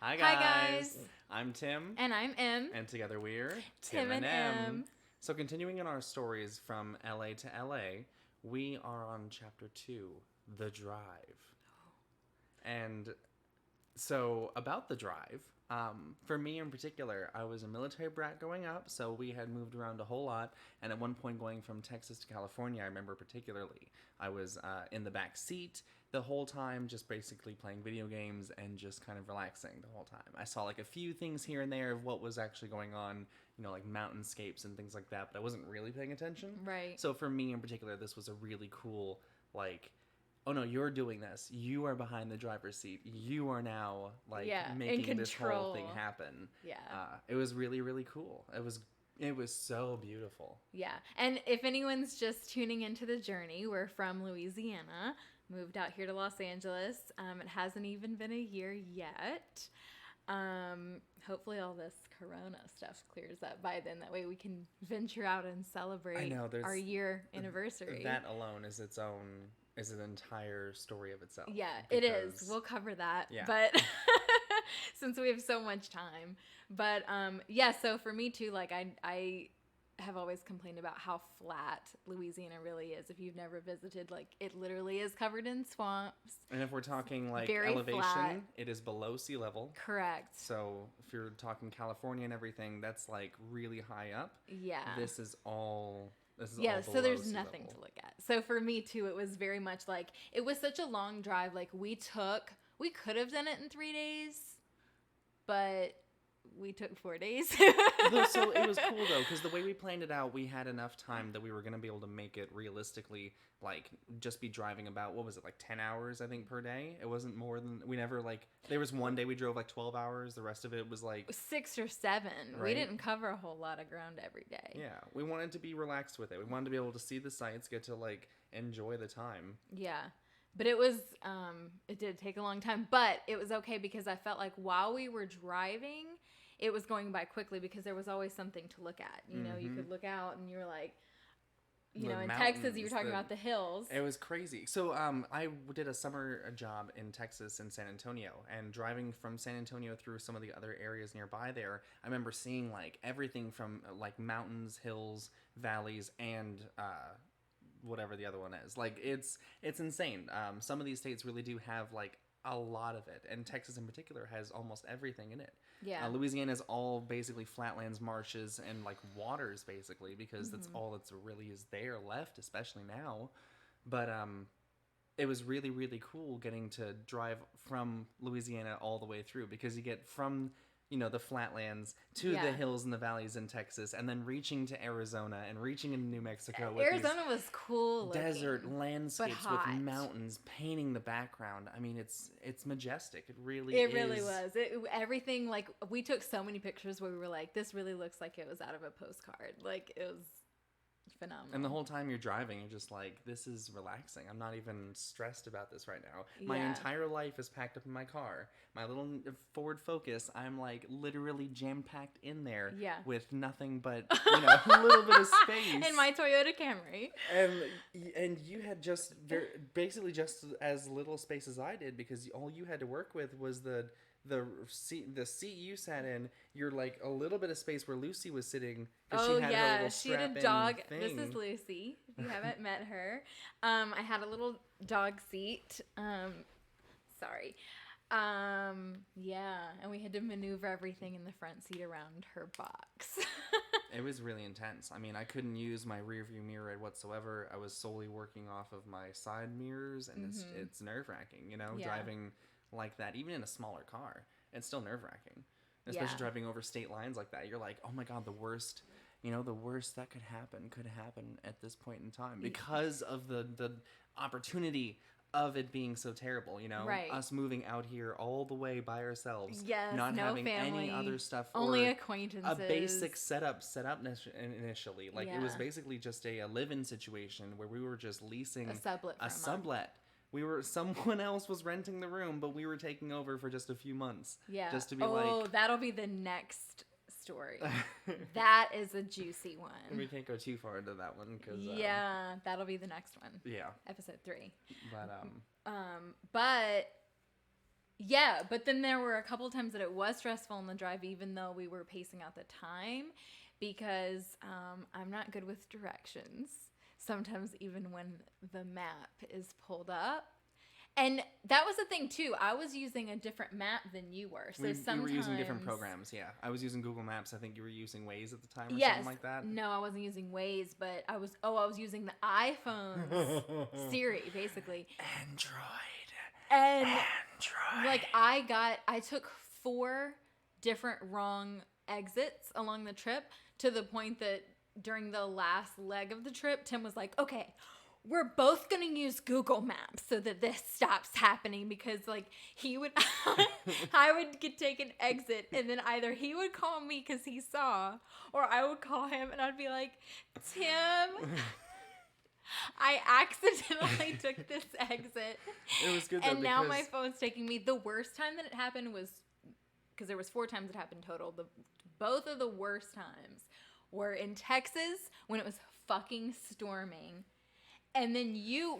Hi Hi, guys. guys. I'm Tim, And I'm Em. and together we're Tim and M. So continuing in our stories from LA to LA, we are on chapter 2, The Drive. And so about the drive, for me in particular, I was a military brat growing up, so we had moved around a whole lot. And at one point, going from Texas to California, I remember particularly, I was in the back seat the whole time, just basically playing video games and just kind of relaxing the whole time. I saw like a few things here and there of what was actually going on, like mountainscapes and things like that, but I wasn't really paying attention. Right. So for me in particular, this was a really cool, like, oh no, you're doing this. You are behind the driver's seat. You are now like Yeah, in making this whole thing control. happen. Yeah. It was really really cool. It was so beautiful. Yeah. And if anyone's just tuning into the journey, we're from Louisiana, moved out here to Los Angeles. It hasn't even been a year yet. Hopefully all this corona stuff clears up by then. That way we can venture out and celebrate I know there's our year anniversary. that alone is an entire story of itself. Yeah, it is. Because- We'll cover that. Yeah. But since we have so much time. But yeah, so for me too, like I have always complained about how flat Louisiana really is. If you've never visited, like it literally is covered in swamps. And if we're talking like Very elevation, flat. it is below sea level. Correct. So if you're talking California and everything, that's like really high up. Yeah. This is all Yeah, so below there's sea nothing level. to look at. So for me too, it was very much like it was such a long drive. Like we could have done it in 3 days, but we took 4 days. So it was cool though, because the way we planned it out, we had enough time that we were going to be able to make it realistically, like just be driving about, what was it, like 10 hours, I think, per day? It wasn't more than, we never like, there was one day we drove like 12 hours. The rest of it was like, 6 or 7. We Right. didn't cover a whole lot of ground every day. yeah, we wanted to be relaxed with it. We wanted to be able to see the sights, get to like enjoy the time. Yeah. But it was, it did take a long time, but it was okay because I felt like while we were driving, it was going by quickly because there was always something to look at. You know, you could look out and you were like, The in Texas, you were mountains, talking about the hills. It was crazy. So I did a summer job in Texas in San Antonio, and driving from San Antonio through some of the other areas nearby there, I remember seeing like everything from like mountains, hills, valleys, and whatever the other one is. Like it's insane. Some of these states really do have like a lot of it, and Texas in particular has almost everything in it. Yeah. Louisiana is all basically flatlands, marshes, and like waters basically, because that's all that's really is there left, especially now. But it was really really cool getting to drive from Louisiana all the way through, because you get from the flatlands to Yeah. the hills and the valleys in Texas, and then reaching to Arizona and reaching into New Mexico with Arizona was cool these looking. desert landscapes with hot. mountains painting the background. I mean, it's majestic. It really Was. Everything, like, we took so many pictures where we were like, this really looks like it was out of a postcard. Like, it was phenomenal. And the whole time you're driving, you're just like, this is relaxing. I'm not even stressed about this right now. My Yeah. entire life is packed up in my car. My little Ford Focus, I'm like literally jam-packed in there Yeah. with nothing but, a little bit of space. In my Toyota Camry. And you had basically just as little space as I did, because all you had to work with was the seat you sat in. You're like a little bit of space where Lucy was sitting, because Oh she had her yeah, little she had a strap-in dog. thing. This is Lucy. If you haven't met her, I had a little dog seat. Sorry. Yeah, and we had to maneuver everything in the front seat around her box. It was really intense. I mean, I couldn't use my rear view mirror whatsoever. I was solely working off of my side mirrors, and it's nerve-wracking, Yeah. driving like that, even in a smaller car. It's still nerve-wracking, especially Yeah. driving over state lines like that. You're like, oh my god, the worst that could happen at this point in time, because of the opportunity of it being so terrible, Right. us moving out here all the way by ourselves, Yes, not no having family, any other stuff, only or acquaintances. a basic setup initially. Like, it was Yeah. basically just a live-in situation where we were just leasing A sublet for a month. sublet. Someone else was renting the room, but we were taking over for just a few months. Yeah. Just to be that'll be the next story. That is a juicy we one. can't go too far into that one, because Yeah, that'll be the next one. yeah. Episode 3. But But Yeah, but then there were a couple times that it was stressful on the drive, even though we were pacing out the time, because I'm not good with directions. Sometimes even when the map is pulled up. And that was the thing too. I was using a different map than you were. So We were using different sometimes- programs, yeah. I was using Google Maps. I think you were using Waze at the time or Yes. something like that. No, I wasn't using Waze, but I was using the iPhone's Siri, basically. Android. And Android. like I took 4 different wrong exits along the trip, to the point that during the last leg of the trip, Tim was like, okay, we're both going to use Google Maps so that this stops happening, because like he would, I would take an exit, and then either he would call me because he saw, or I would call him and I'd be like, Tim, I accidentally took this exit. It was good though, And now because my phone's taking me. The worst time that it happened was, because there was 4 times it happened total. Both of the worst times were in Texas when it was fucking storming. And then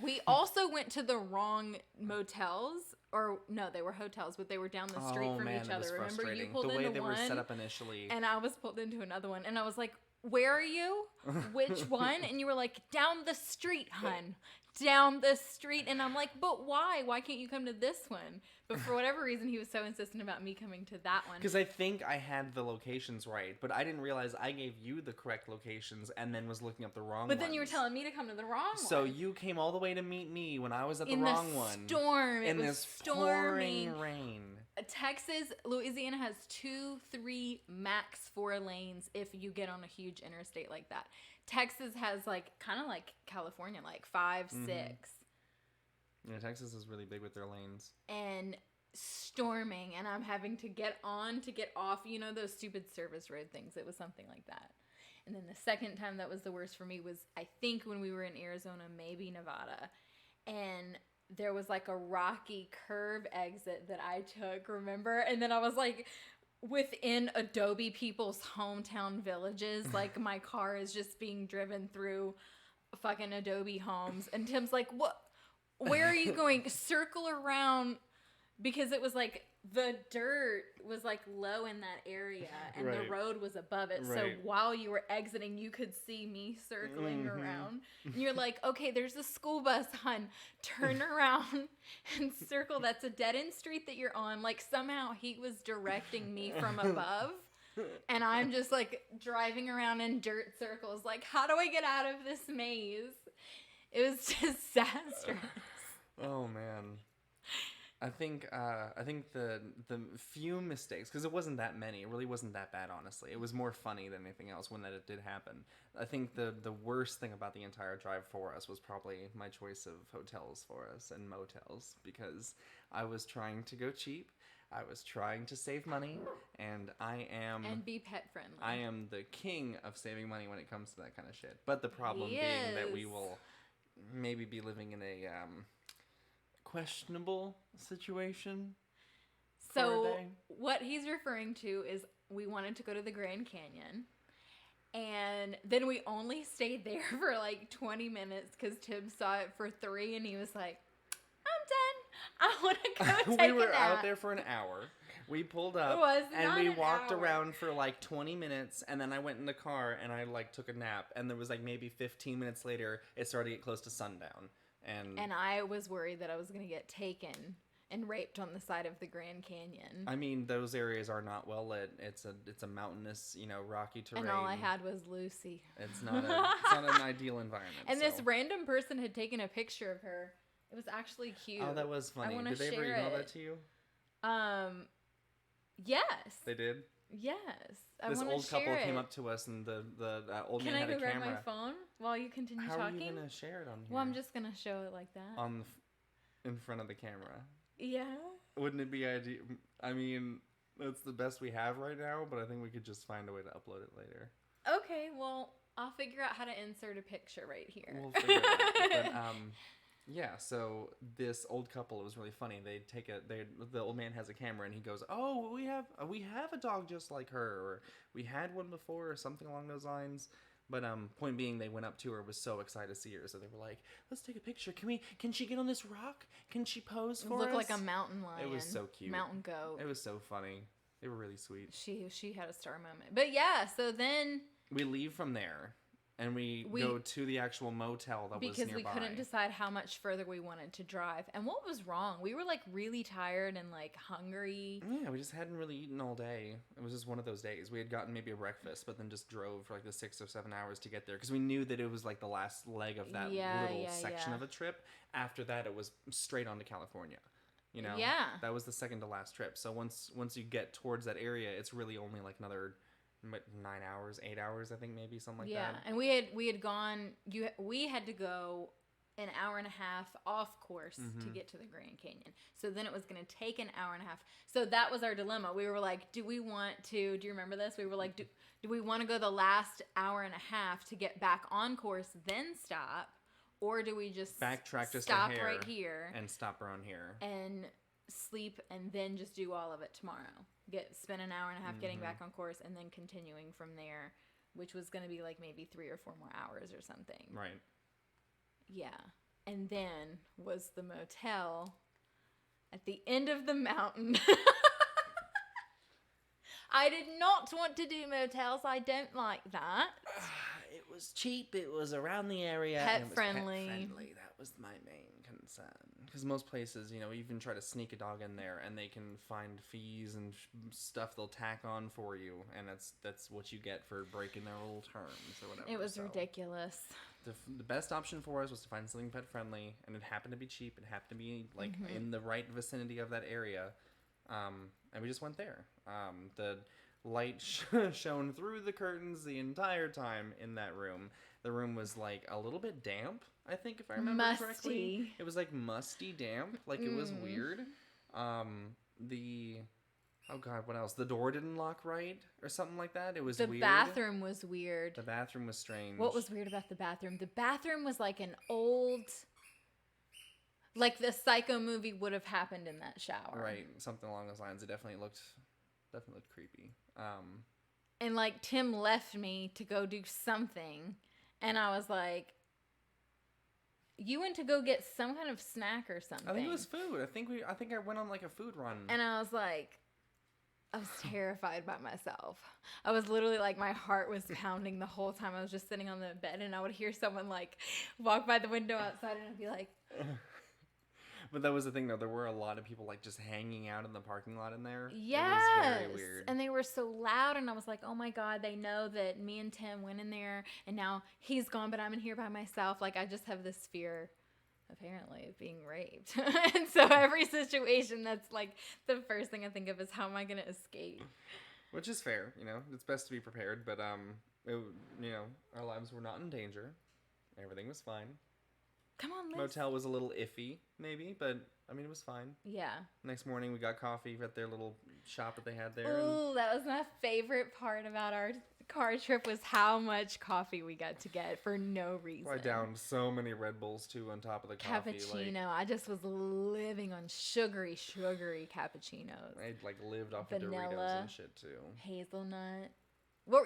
we also went to the wrong motels, or no, they were hotels, but they were down the street from each it other. was Remember, you frustrating. pulled the way into they one, were set up initially. and I was pulled into another one, and I was like, where are you? Which one? And you were like, down the street, hun. Down the street. And I'm like, but why? Why can't you come to this one? But for whatever reason, he was so insistent about me coming to that one. Because I think I had the locations right, but I didn't realize I gave you the correct locations and then was looking up the wrong But then you were ones. telling me to come to the wrong one. So you came all the way to meet me when I was at the in wrong the one. storm. It In was this storming. pouring rain. Texas, Louisiana has 2, 3, max 4 lanes if you get on a huge interstate like that. Texas has like kind of like California, like 5, 6. Yeah, Texas is really big with their lanes. And storming, and I'm having to get on to get off, you know, those stupid service road things. It was something like that. And then the second time that was the worst for me was, I think, when we were in Arizona, maybe Nevada, and there was like a rocky curve exit that I took, remember? And then I was like within Adobe people's hometown villages, like my car is just being driven through fucking Adobe homes, and Tim's like, what, where are you going? Circle around, because it was like the dirt was like low in that area and Right. the road was above it. So Right. while you were exiting, you could see me circling around. And you're like, okay, there's a school bus, hun. Turn around and circle. That's a dead end street that you're on. Like somehow he was directing me from above. And I'm just like driving around in dirt circles. Like, how do I get out of this maze? It was disastrous. Oh man. I think the few mistakes, because it wasn't that many, it really wasn't that bad, honestly. It was more funny than anything else when that it did happen. I think the worst thing about the entire drive for us was probably my choice of hotels for us and motels, because I was trying to go cheap, I was trying to save money, and And be pet friendly. I am the king of saving money when it comes to that kind of shit. But the problem being that we Yes. will maybe be living in a questionable situation. for a So day. what he's referring to is we wanted to go to the Grand Canyon, and then we only stayed there for like 20 minutes because Tim saw it for 3, and he was like, I'm done. I want to go take We were a nap. out there for an hour. We pulled up It was and not we an walked hour. around for like 20 minutes, and then I went in the car and I like took a nap, and there was like maybe 15 minutes later it started to get close to sundown. And I was worried that I was going to get taken and raped on the side of the Grand Canyon. I mean, those areas are not well lit. It's a mountainous, rocky terrain. And all I had was Lucy. It's not an ideal environment. And so. this random person had taken a picture of her. It was actually cute. Oh, that was funny. wanna Did they ever share email it. that to you? Yes. They did. Yes. I This want old to share couple it. came up to us, and the old Can man I had go a grab camera. my phone while you continue How talking? are you gonna share it on here? Well, I'm just gonna show it like that. on in front of the camera. Yeah. Wouldn't it be ideal? I mean, that's the best we have right now, but I think we could just find a way to upload it later. Okay. Well, I'll figure out how to insert a picture right here. We'll figure it out. But, yeah, so this old couple, it was really funny. The old man has a camera, and he goes, "Oh, we have a dog just like her, or we had one before, or something along those lines." But point being, they went up to her, was so excited to see her, so they were like, "Let's take a picture. Can she get on this rock? Can she pose for us?" Look like a mountain lion. It was so cute. Mountain goat. It was so funny. They were really sweet. She had a star moment. But yeah, so then we leave from there. And we go to the actual motel that was nearby. Because we couldn't decide how much further we wanted to drive. And what was wrong? We were like really tired and like hungry. Yeah, we just hadn't really eaten all day. It was just one of those days. We had gotten maybe a breakfast, but then just drove for like the 6 or 7 hours to get there. Because we knew that it was like the last leg of that little section of a trip. After that, it was straight on to California. You know? Yeah. That was the second to last trip. So once you get towards that area, it's really only like another... 9 hours, 8 hours, I think, maybe something like that. Yeah, and we had gone. We had to go an hour and a half off course to get to the Grand Canyon. So then it was going to take an hour and a half. So that was our dilemma. We were like, do we want to? Do you remember this? We were like, do we want to go the last hour and a half to get back on course, then stop, or do we just backtrack, just stop right here and stop around here and sleep and then just do all of it tomorrow? Spend an hour and a half getting back on course and then continuing from there, which was going to be like maybe 3 or 4 more hours or something. Right. Yeah. And then was the motel at the end of the mountain. I did not want to do motels. I don't like that. It was cheap. It was around the area. Pet and it was friendly. Pet friendly. That was my main concern. Because most places, you even try to sneak a dog in there, and they can find fees and stuff they'll tack on for you, and that's what you get for breaking their little terms or whatever. It was ridiculous. The best option for us was to find something pet friendly, and it happened to be cheap. It happened to be like in the right vicinity of that area, and we just went there. The light shone through the curtains the entire time in that room. The room was like a little bit damp, I think, if I remember correctly. It was like musty damp. Like it was weird. Oh God, what else? The door didn't lock right or something like that. It was weird. The bathroom was weird. The bathroom was strange. What was weird about the bathroom? The bathroom was like an old... Like the Psycho movie would have happened in that shower. Right. Something along those lines. It definitely looked creepy. And like Tim left me to go do something. And I was like, you went to go get some kind of snack or something. I think it was food. I think I went on like a food run. And I was like, I was terrified by myself. I was literally like, my heart was pounding the whole time. I was just sitting on the bed and I would hear someone like walk by the window outside and I'd be like... But that was the thing, though. There were a lot of people, like, just hanging out in the parking lot in there. Yes. It was very weird. And they were so loud, and I was like, oh, my God, they know that me and Tim went in there, and now he's gone, but I'm in here by myself. Like, I just have this fear, apparently, of being raped. And so every situation, that's, like, the first thing I think of is how am I going to escape? Which is fair, It's best to be prepared, but, our lives were not in danger. Everything was fine. Come on, Liz. Motel was a little iffy, maybe, but, it was fine. Yeah. Next morning, we got coffee at their little shop that they had there. Ooh, that was my favorite part about our car trip was how much coffee we got to get for no reason. I downed so many Red Bulls, too, on top of the coffee. Cappuccino. I just was living on sugary cappuccinos. I, lived off of Doritos and shit, too. Hazelnut. Well,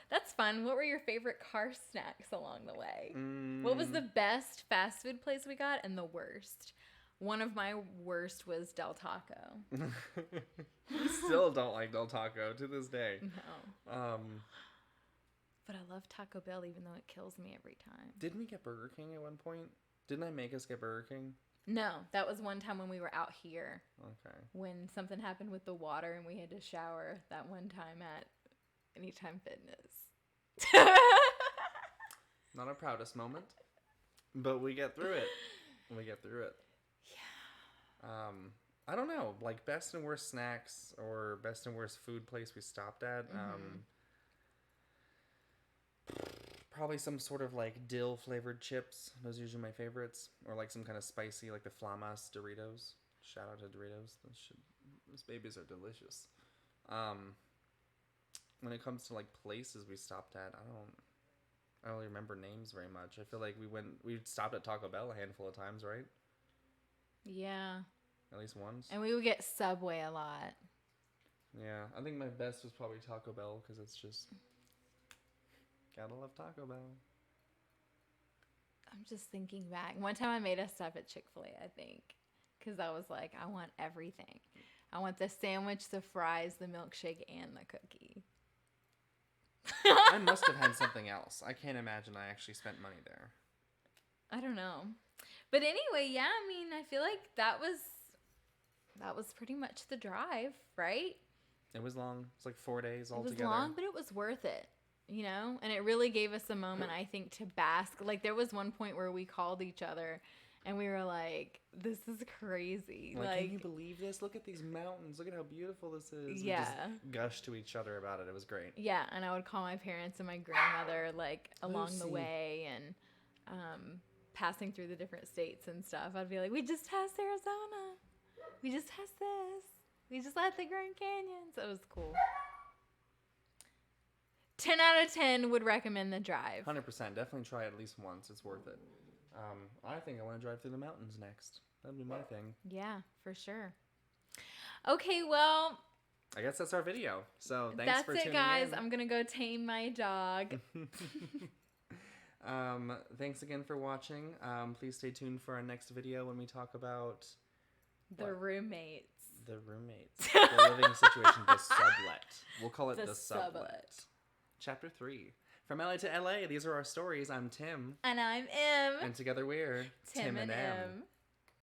that's fun. What were your favorite car snacks along the way? What was the best fast food place we got and the worst? One of my worst was Del Taco. I still don't like Del Taco to this day. No. But I love Taco Bell even though it kills me every time. Didn't we get Burger King at one point? Didn't I make us get Burger King? No, that was one time when we were out here. Okay. When something happened with the water and we had to shower that one time at Anytime Fitness. Not our proudest moment, but we get through it. Yeah. I don't know, like best and worst snacks or best and worst food place we stopped at. Probably some sort of like dill flavored chips. Those are usually my favorites, or like some kind of spicy, like the Flamas Doritos. Shout out to Doritos. Those babies are delicious. When it comes to like places we stopped at, I don't really remember names very much. I feel like we stopped at Taco Bell a handful of times, right? Yeah. At least once. And we would get Subway a lot. Yeah, I think my best was probably Taco Bell because it's just Gotta love Taco Bell. I'm just thinking back. One time I made a stop at Chick-fil-A, I think. Because I was like, I want everything. I want the sandwich, the fries, the milkshake, and the cookie. I must have had something else. I can't imagine I actually spent money there. I don't know. But anyway, yeah, I mean, I feel like that was pretty much the drive, right? It was long. It's like 4 days altogether. It was long, but it was worth it, you know? And it really gave us a moment, I think, to bask. Like, there was one point where we called each other, and we were like, this is crazy. Like, can you believe this? Look at these mountains. Look at how beautiful this is. Yeah. We just gushed to each other about it. It was great. Yeah, and I would call my parents and my grandmother, like, along the Lucy. way, and passing through the different states and stuff. I'd be like, we just passed Arizona. We just passed this. We just left the Grand Canyon. So it was cool. 10 out of 10 would recommend the drive. 100%. Definitely try it at least once. It's worth it. I think I want to drive through the mountains next. That'd be my thing. Yeah, for sure. Okay, well, I guess that's our video. So thanks for tuning in. That's it, guys. I'm going to go tame my dog. Thanks again for watching. Please stay tuned for our next video when we talk about The roommates. the roommates. The living situation, the sublet. We'll call it The the sublet. sublet. Chapter 3. From LA to LA, these are our stories. I'm Tim. And I'm Em. And together we're Tim and Em.